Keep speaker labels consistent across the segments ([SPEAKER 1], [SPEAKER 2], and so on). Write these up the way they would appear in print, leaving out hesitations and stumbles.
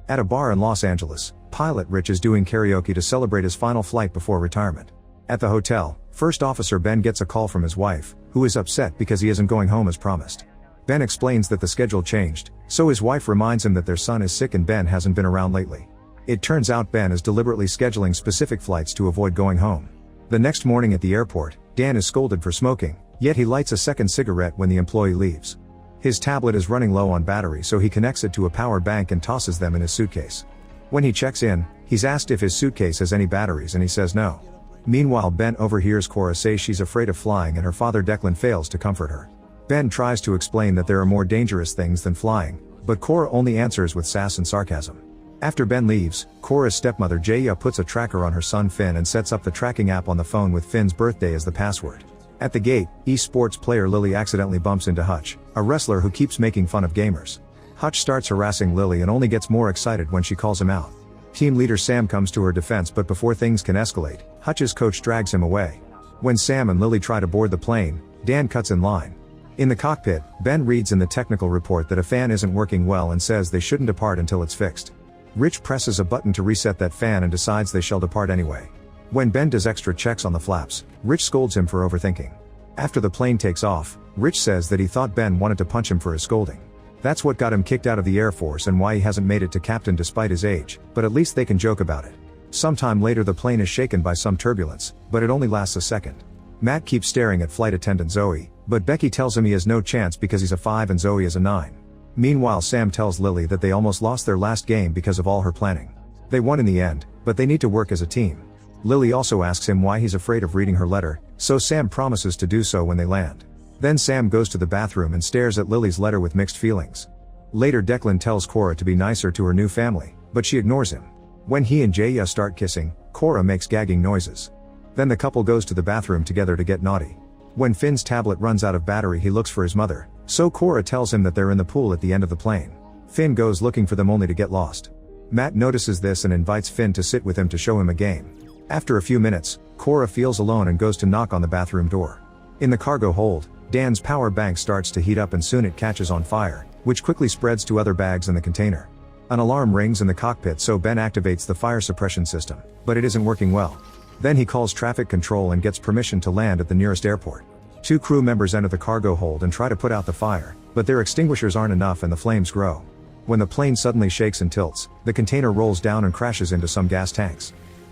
[SPEAKER 1] At a bar in Los Angeles, pilot Rich is doing karaoke to celebrate his final flight before retirement. At the hotel, First Officer Ben gets a call from his wife, who is upset because he isn't going home as promised. Ben explains that the schedule changed, so his wife reminds him that their son is sick and Ben hasn't been around lately. It turns out Ben is deliberately scheduling specific flights to avoid going home. The next morning at the airport, Dan is scolded for smoking, yet he lights a second cigarette when the employee leaves. His tablet is running low on battery, so he connects it to a power bank and tosses them in his suitcase. When he checks in, he's asked if his suitcase has any batteries and he says no. Meanwhile, Ben overhears Cora say she's afraid of flying and her father Declan fails to comfort her. Ben tries to explain that there are more dangerous things than flying, but Cora only answers with sass and sarcasm. After Ben leaves, Cora's stepmother Jaya puts a tracker on her son Finn and sets up the tracking app on the phone with Finn's birthday as the password. At the gate, esports player Lily accidentally bumps into Hutch, a wrestler who keeps making fun of gamers. Hutch starts harassing Lily and only gets more excited when she calls him out. Team leader Sam comes to her defense, but before things can escalate, Hutch's coach drags him away. When Sam and Lily try to board the plane, Dan cuts in line. In the cockpit, Ben reads in the technical report that a fan isn't working well and says they shouldn't depart until it's fixed. Rich presses a button to reset that fan and decides they shall depart anyway. When Ben does extra checks on the flaps, Rich scolds him for overthinking. After the plane takes off, Rich says that he thought Ben wanted to punch him for his scolding. That's what got him kicked out of the Air Force and why he hasn't made it to captain despite his age, but at least they can joke about it. Sometime later the plane is shaken by some turbulence, but it only lasts a second. Matt keeps staring at flight attendant Zoe, but Becky tells him he has no chance because he's a 5 and Zoe is a 9. Meanwhile, Sam tells Lily that they almost lost their last game because of all her planning. They won in the end, but they need to work as a team. Lily also asks him why he's afraid of reading her letter, so Sam promises to do so when they land. Then Sam goes to the bathroom and stares at Lily's letter with mixed feelings. Later Declan tells Cora to be nicer to her new family, but she ignores him. When he and Jaya start kissing, Cora makes gagging noises. Then the couple goes to the bathroom together to get naughty. When Finn's tablet runs out of battery, he looks for his mother, so Cora tells him that they're in the pool at the end of the plane. Finn goes looking for them only to get lost. Matt notices this and invites Finn to sit with him to show him a game. After a few minutes, Cora feels alone and goes to knock on the bathroom door. In the cargo hold, Dan's power bank starts to heat up and soon it catches on fire, which quickly spreads to other bags in the container. An alarm rings in the cockpit, so Ben activates the fire suppression system, but it isn't working well. Then he calls traffic control and gets permission to land at the nearest airport. 2 crew members enter the cargo hold and try to put out the fire, but their extinguishers aren't enough and the flames grow. When the plane suddenly shakes and tilts, the container rolls down and crashes into some gas tanks.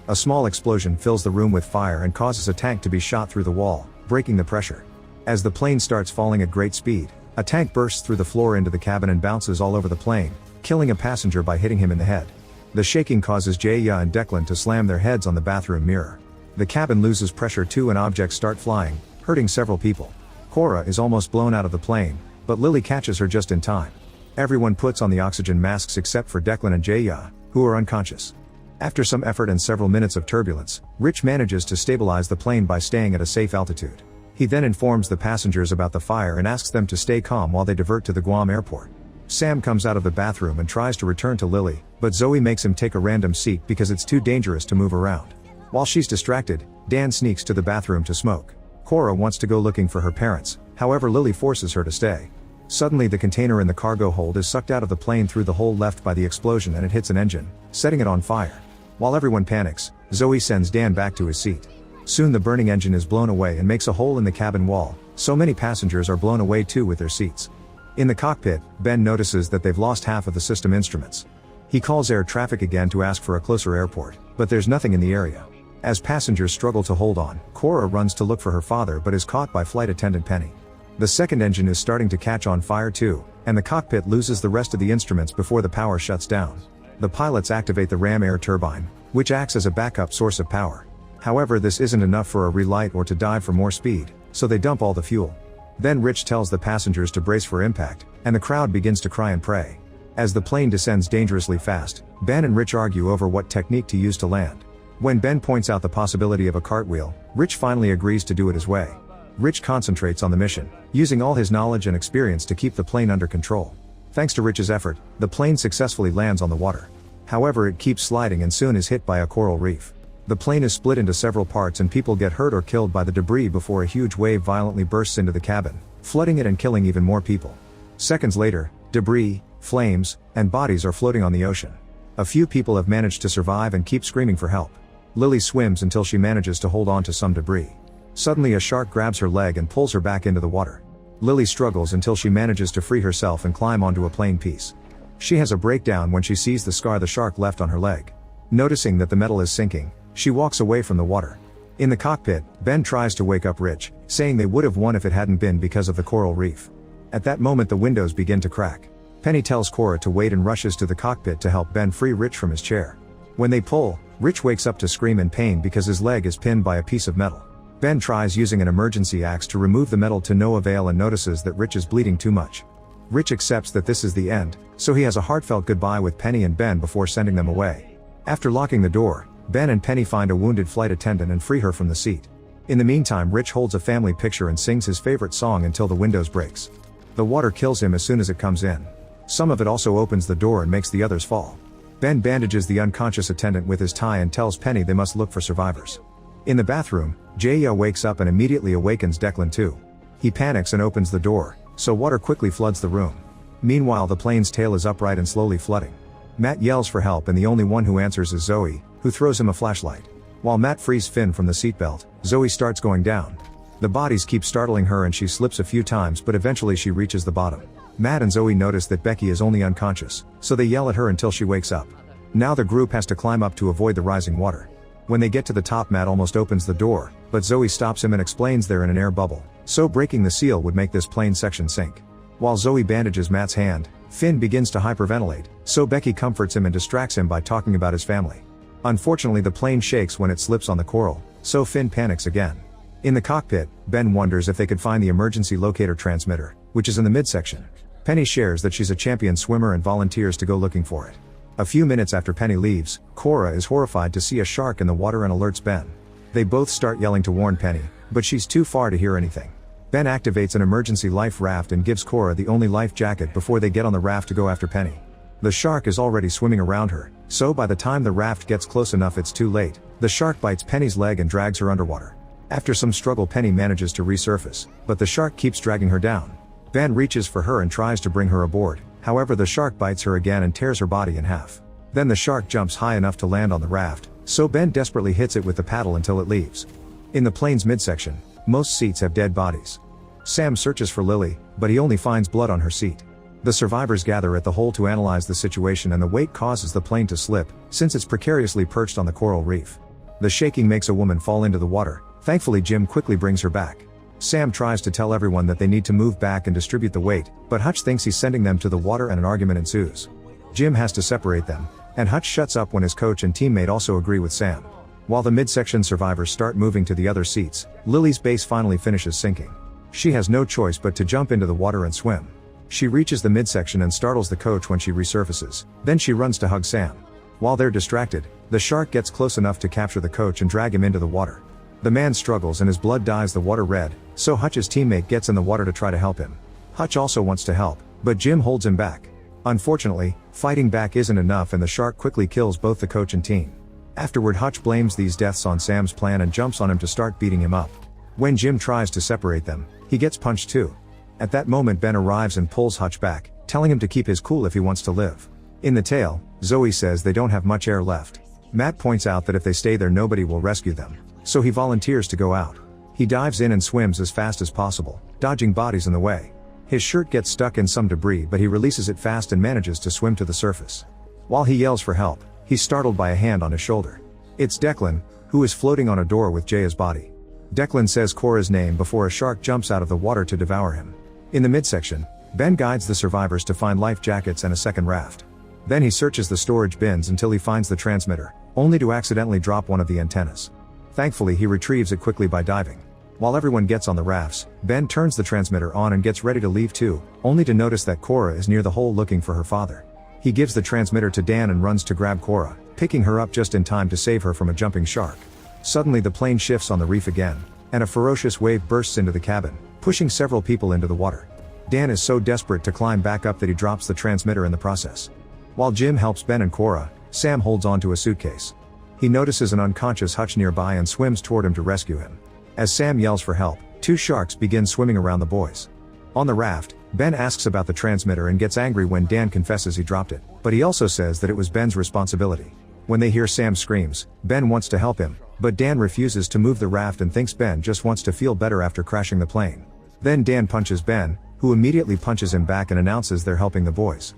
[SPEAKER 1] A small explosion fills the room with fire and causes a tank to be shot through the wall, breaking the pressure. As the plane starts falling at great speed, a tank bursts through the floor into the cabin and bounces all over the plane, killing a passenger by hitting him in the head. The shaking causes Jaya and Declan to slam their heads on the bathroom mirror. The cabin loses pressure too and objects start flying, hurting several people. Cora is almost blown out of the plane, but Lily catches her just in time. Everyone puts on the oxygen masks except for Declan and Jaya, who are unconscious. After some effort and several minutes of turbulence, Rich manages to stabilize the plane by staying at a safe altitude. He then informs the passengers about the fire and asks them to stay calm while they divert to the Guam airport. Sam comes out of the bathroom and tries to return to Lily, but Zoe makes him take a random seat because it's too dangerous to move around. While she's distracted, Dan sneaks to the bathroom to smoke. Cora wants to go looking for her parents, however Lily forces her to stay. Suddenly the container in the cargo hold is sucked out of the plane through the hole left by the explosion and it hits an engine, setting it on fire. While everyone panics, Zoe sends Dan back to his seat. Soon the burning engine is blown away and makes a hole in the cabin wall, so many passengers are blown away too with their seats. In the cockpit, Ben notices that they've lost half of the system instruments. He calls air traffic again to ask for a closer airport, but there's nothing in the area. As passengers struggle to hold on, Cora runs to look for her father but is caught by flight attendant Penny. The second engine is starting to catch on fire too, and the cockpit loses the rest of the instruments before the power shuts down. The pilots activate the ram air turbine, which acts as a backup source of power. However, this isn't enough for a relight or to dive for more speed, so they dump all the fuel. Then Rich tells the passengers to brace for impact, and the crowd begins to cry and pray. As the plane descends dangerously fast, Ben and Rich argue over what technique to use to land. When Ben points out the possibility of a cartwheel, Rich finally agrees to do it his way. Rich concentrates on the mission, using all his knowledge and experience to keep the plane under control. Thanks to Rich's effort, the plane successfully lands on the water. However, it keeps sliding and soon is hit by a coral reef. The plane is split into several parts and people get hurt or killed by the debris before a huge wave violently bursts into the cabin, flooding it and killing even more people. Seconds later, debris, flames, and bodies are floating on the ocean. A few people have managed to survive and keep screaming for help. Lily swims until she manages to hold on to some debris. Suddenly a shark grabs her leg and pulls her back into the water. Lily struggles until she manages to free herself and climb onto a plain piece. She has a breakdown when she sees the scar the shark left on her leg. Noticing that the metal is sinking, she walks away from the water. In the cockpit, Ben tries to wake up Rich, saying they would have won if it hadn't been because of the coral reef. At that moment the windows begin to crack. Penny tells Cora to wait and rushes to the cockpit to help Ben free Rich from his chair. When they pull, Rich wakes up to scream in pain because his leg is pinned by a piece of metal. Ben tries using an emergency axe to remove the metal to no avail and notices that Rich is bleeding too much. Rich accepts that this is the end, so he has a heartfelt goodbye with Penny and Ben before sending them away. After locking the door, Ben and Penny find a wounded flight attendant and free her from the seat. In the meantime, Rich holds a family picture and sings his favorite song until the windows breaks. The water kills him as soon as it comes in. Some of it also opens the door and makes the others fall. Ben bandages the unconscious attendant with his tie and tells Penny they must look for survivors. In the bathroom, Jaya wakes up and immediately awakens Declan too. He panics and opens the door, so water quickly floods the room. Meanwhile the plane's tail is upright and slowly flooding. Matt yells for help and the only one who answers is Zoe, who throws him a flashlight. While Matt frees Finn from the seatbelt, Zoe starts going down. The bodies keep startling her and she slips a few times but eventually she reaches the bottom. Matt and Zoe notice that Becky is only unconscious, so they yell at her until she wakes up. Now the group has to climb up to avoid the rising water. When they get to the top, Matt almost opens the door, but Zoe stops him and explains they're in an air bubble, so breaking the seal would make this plane section sink. While Zoe bandages Matt's hand, Finn begins to hyperventilate, so Becky comforts him and distracts him by talking about his family. Unfortunately the plane shakes when it slips on the coral, so Finn panics again. In the cockpit, Ben wonders if they could find the emergency locator transmitter, which is in the midsection. Penny shares that she's a champion swimmer and volunteers to go looking for it. A few minutes after Penny leaves, Cora is horrified to see a shark in the water and alerts Ben. They both start yelling to warn Penny, but she's too far to hear anything. Ben activates an emergency life raft and gives Cora the only life jacket before they get on the raft to go after Penny. The shark is already swimming around her, so by the time the raft gets close enough it's too late. The shark bites Penny's leg and drags her underwater. After some struggle Penny manages to resurface, but the shark keeps dragging her down. Ben reaches for her and tries to bring her aboard, however the shark bites her again and tears her body in half. Then the shark jumps high enough to land on the raft, so Ben desperately hits it with the paddle until it leaves. In the plane's midsection, most seats have dead bodies. Sam searches for Lily, but he only finds blood on her seat. The survivors gather at the hole to analyze the situation and the weight causes the plane to slip, since it's precariously perched on the coral reef. The shaking makes a woman fall into the water. Thankfully Jim quickly brings her back. Sam tries to tell everyone that they need to move back and distribute the weight, but Hutch thinks he's sending them to the water and an argument ensues. Jim has to separate them, and Hutch shuts up when his coach and teammate also agree with Sam. While the midsection survivors start moving to the other seats, Lily's base finally finishes sinking. She has no choice but to jump into the water and swim. She reaches the midsection and startles the coach when she resurfaces, then she runs to hug Sam. While they're distracted, the shark gets close enough to capture the coach and drag him into the water. The man struggles and his blood dyes the water red, so Hutch's teammate gets in the water to try to help him. Hutch also wants to help, but Jim holds him back. Unfortunately, fighting back isn't enough and the shark quickly kills both the coach and team. Afterward Hutch blames these deaths on Sam's plan and jumps on him to start beating him up. When Jim tries to separate them, he gets punched too. At that moment Ben arrives and pulls Hutch back, telling him to keep his cool if he wants to live. In the tail, Zoe says they don't have much air left. Matt points out that if they stay there nobody will rescue them, so he volunteers to go out. He dives in and swims as fast as possible, dodging bodies in the way. His shirt gets stuck in some debris but he releases it fast and manages to swim to the surface. While he yells for help, he's startled by a hand on his shoulder. It's Declan, who is floating on a door with Jaya's body. Declan says Cora's name before a shark jumps out of the water to devour him. In the midsection, Ben guides the survivors to find life jackets and a second raft. Then he searches the storage bins until he finds the transmitter, only to accidentally drop one of the antennas. Thankfully he retrieves it quickly by diving. While everyone gets on the rafts, Ben turns the transmitter on and gets ready to leave too, only to notice that Cora is near the hole looking for her father. He gives the transmitter to Dan and runs to grab Cora, picking her up just in time to save her from a jumping shark. Suddenly the plane shifts on the reef again, and a ferocious wave bursts into the cabin, pushing several people into the water. Dan is so desperate to climb back up that he drops the transmitter in the process. While Jim helps Ben and Cora, Sam holds onto a suitcase. He notices an unconscious Hutch nearby and swims toward him to rescue him. As Sam yells for help, two sharks begin swimming around the boys. On the raft, Ben asks about the transmitter and gets angry when Dan confesses he dropped it, but he also says that it was Ben's responsibility. When they hear Sam screams, Ben wants to help him, but Dan refuses to move the raft and thinks Ben just wants to feel better after crashing the plane. Then Dan punches Ben, who immediately punches him back and announces they're helping the boys.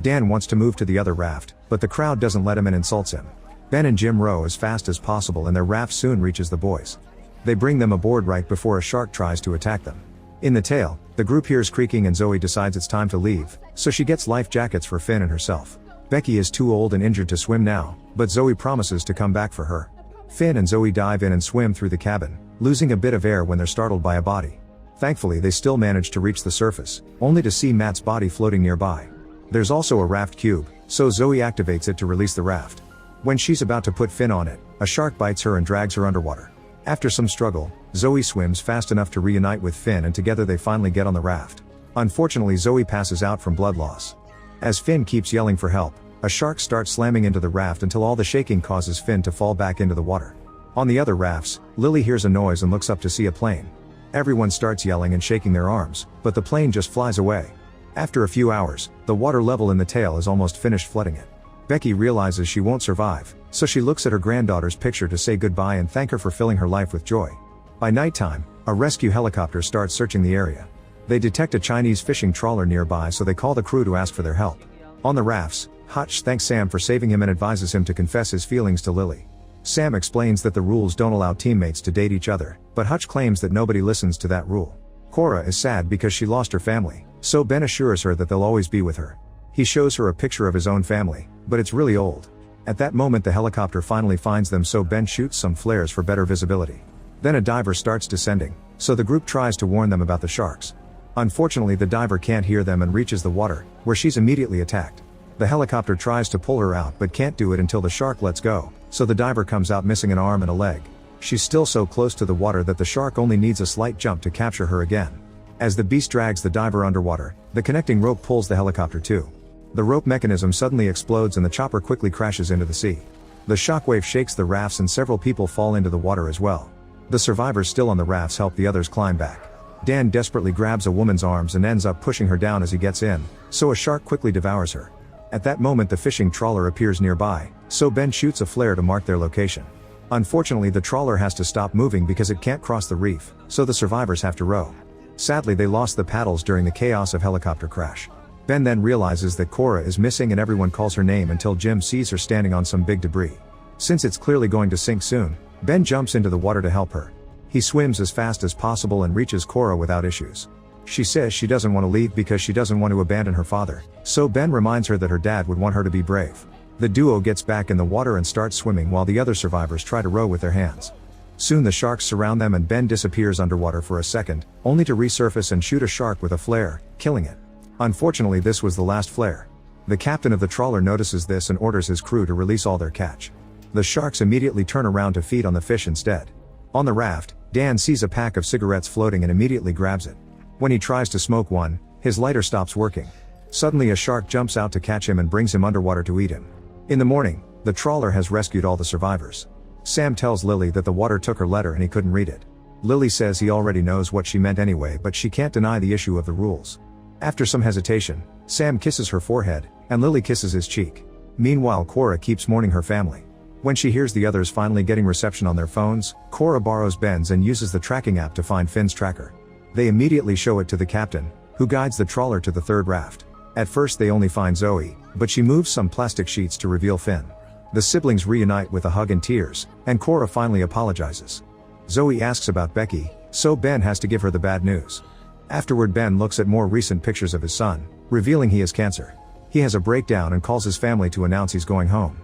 [SPEAKER 1] Dan wants to move to the other raft, but the crowd doesn't let him and insults him. Ben and Jim row as fast as possible and their raft soon reaches the boys. They bring them aboard right before a shark tries to attack them. In the tail, the group hears creaking and Zoe decides it's time to leave, so she gets life jackets for Finn and herself. Becky is too old and injured to swim now, but Zoe promises to come back for her. Finn and Zoe dive in and swim through the cabin, losing a bit of air when they're startled by a body. Thankfully they still manage to reach the surface, only to see Matt's body floating nearby. There's also a raft cube, so Zoe activates it to release the raft. When she's about to put Finn on it, a shark bites her and drags her underwater. After some struggle, Zoe swims fast enough to reunite with Finn and together they finally get on the raft. Unfortunately Zoe passes out from blood loss. As Finn keeps yelling for help, a shark starts slamming into the raft until all the shaking causes Finn to fall back into the water. On the other rafts, Lily hears a noise and looks up to see a plane. Everyone starts yelling and shaking their arms, but the plane just flies away. After a few hours, the water level in the tail is almost finished flooding it. Becky realizes she won't survive, so she looks at her granddaughter's picture to say goodbye and thank her for filling her life with joy. By nighttime, a rescue helicopter starts searching the area. They detect a Chinese fishing trawler nearby, so they call the crew to ask for their help. On the rafts, Hutch thanks Sam for saving him and advises him to confess his feelings to Lily. Sam explains that the rules don't allow teammates to date each other, but Hutch claims that nobody listens to that rule. Cora is sad because she lost her family, so Ben assures her that they'll always be with her. He shows her a picture of his own family, but it's really old. At that moment the helicopter finally finds them, so Ben shoots some flares for better visibility. Then a diver starts descending, so the group tries to warn them about the sharks. Unfortunately the diver can't hear them and reaches the water, where she's immediately attacked. The helicopter tries to pull her out but can't do it until the shark lets go, so the diver comes out missing an arm and a leg. She's still so close to the water that the shark only needs a slight jump to capture her again. As the beast drags the diver underwater, the connecting rope pulls the helicopter too. The rope mechanism suddenly explodes and the chopper quickly crashes into the sea. The shockwave shakes the rafts and several people fall into the water as well. The survivors still on the rafts help the others climb back. Dan desperately grabs a woman's arms and ends up pushing her down as he gets in, so a shark quickly devours her. At that moment the fishing trawler appears nearby, so Ben shoots a flare to mark their location. Unfortunately the trawler has to stop moving because it can't cross the reef, so the survivors have to row. Sadly they lost the paddles during the chaos of helicopter crash. Ben then realizes that Cora is missing and everyone calls her name until Jim sees her standing on some big debris. Since it's clearly going to sink soon, Ben jumps into the water to help her. He swims as fast as possible and reaches Cora without issues. She says she doesn't want to leave because she doesn't want to abandon her father, so Ben reminds her that her dad would want her to be brave. The duo gets back in the water and starts swimming while the other survivors try to row with their hands. Soon the sharks surround them and Ben disappears underwater for a second, only to resurface and shoot a shark with a flare, killing it. Unfortunately this was the last flare. The captain of the trawler notices this and orders his crew to release all their catch. The sharks immediately turn around to feed on the fish instead. On the raft, Dan sees a pack of cigarettes floating and immediately grabs it. When he tries to smoke one, his lighter stops working. Suddenly a shark jumps out to catch him and brings him underwater to eat him. In the morning, the trawler has rescued all the survivors. Sam tells Lily that the water took her letter and he couldn't read it. Lily says he already knows what she meant anyway, but she can't deny the issue of the rules. After some hesitation, Sam kisses her forehead, and Lily kisses his cheek. Meanwhile Cora keeps mourning her family. When she hears the others finally getting reception on their phones, Cora borrows Ben's and uses the tracking app to find Finn's tracker. They immediately show it to the captain, who guides the trawler to the third raft. At first they only find Zoe, but she moves some plastic sheets to reveal Finn. The siblings reunite with a hug and tears, and Cora finally apologizes. Zoe asks about Becky, so Ben has to give her the bad news. Afterward Ben looks at more recent pictures of his son, revealing he has cancer. He has a breakdown and calls his family to announce he's going home.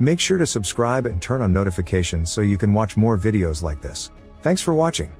[SPEAKER 1] Make sure to subscribe and turn on notifications so you can watch more videos like this. Thanks for watching.